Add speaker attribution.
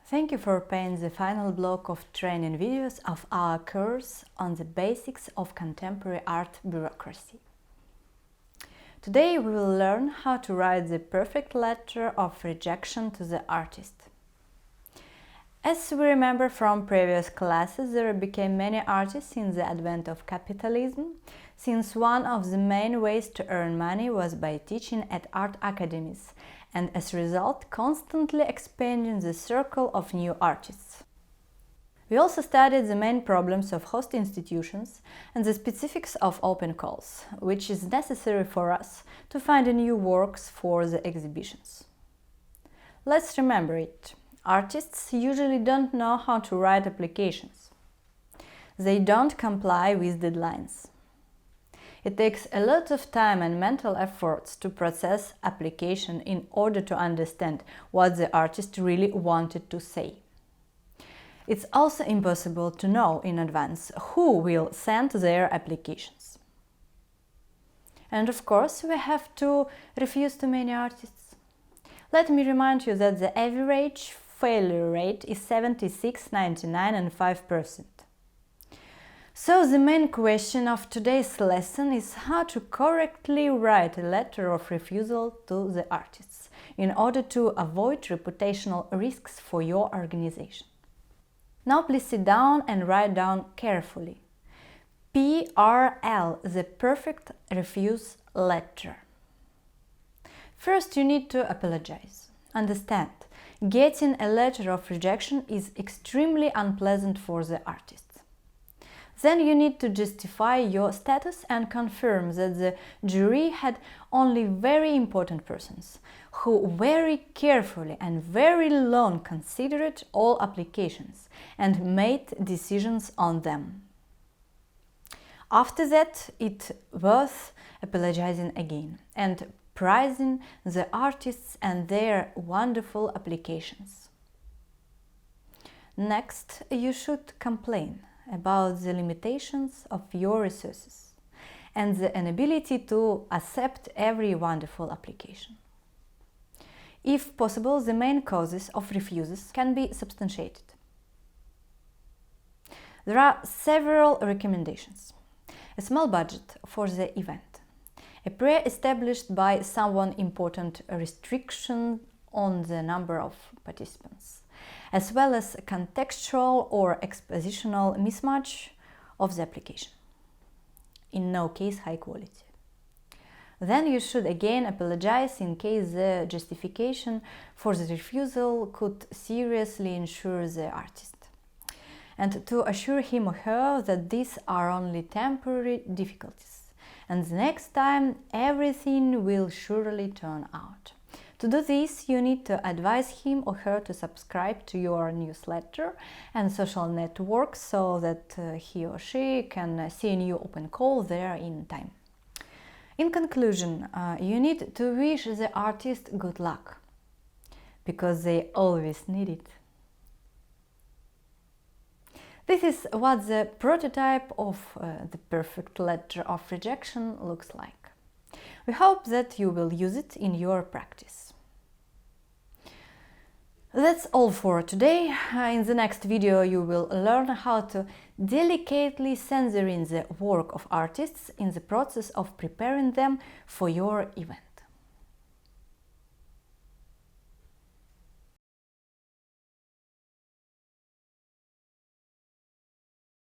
Speaker 1: Thank you for playing the final block of training videos of our course on the basics of contemporary art bureaucracy. Today we will learn how to write the perfect letter of rejection to the artist. As we remember from previous classes, there became many artists in the advent of capitalism, since one of the main ways to earn money was by teaching at art academies, and as a result constantly expanding the circle of new artists. We also studied the main problems of host institutions and the specifics of open calls, which is necessary for us to find new works for the exhibitions. Let's remember it. Artists usually don't know how to write applications. They don't comply with deadlines. It takes a lot of time and mental efforts to process application in order to understand what the artist really wanted to say. It's also impossible to know in advance who will send their applications. And of course, we have to refuse too many artists. Let me remind you that the average failure rate is 76, 99 and 5%. So the main question of today's lesson is how to correctly write a letter of refusal to the artists in order to avoid reputational risks for your organization. Now please sit down and write down carefully. PRL, the perfect refuse letter. First, you need to apologize. Understand, getting a letter of rejection is extremely unpleasant for the artist. Then you need to justify your status and confirm that the jury had only very important persons who very carefully and very long considered all applications and made decisions on them. After that, it's worth apologizing again and praising the artists and their wonderful applications. Next, you should complain about the limitations of your resources and the inability to accept every wonderful application. If possible, the main causes of refuses can be substantiated. There are several recommendations. A small budget for the event, a pre-established by someone important restriction on the number of participants, as well as contextual or expositional mismatch of the application. In no case high quality. Then you should again apologize in case the justification for the refusal could seriously injure the artist, and to assure him or her that these are only temporary difficulties, and the next time everything will surely turn out. To do this, you need to advise him or her to subscribe to your newsletter and social networks so that he or she can see a new open call there in time. In conclusion, you need to wish the artist good luck, because they always need it. This is what the prototype of the perfect letter of rejection looks like. We hope that you will use it in your practice. That's all for today. In the next video you will learn how to delicately censor the work of artists in the process of preparing them for your event.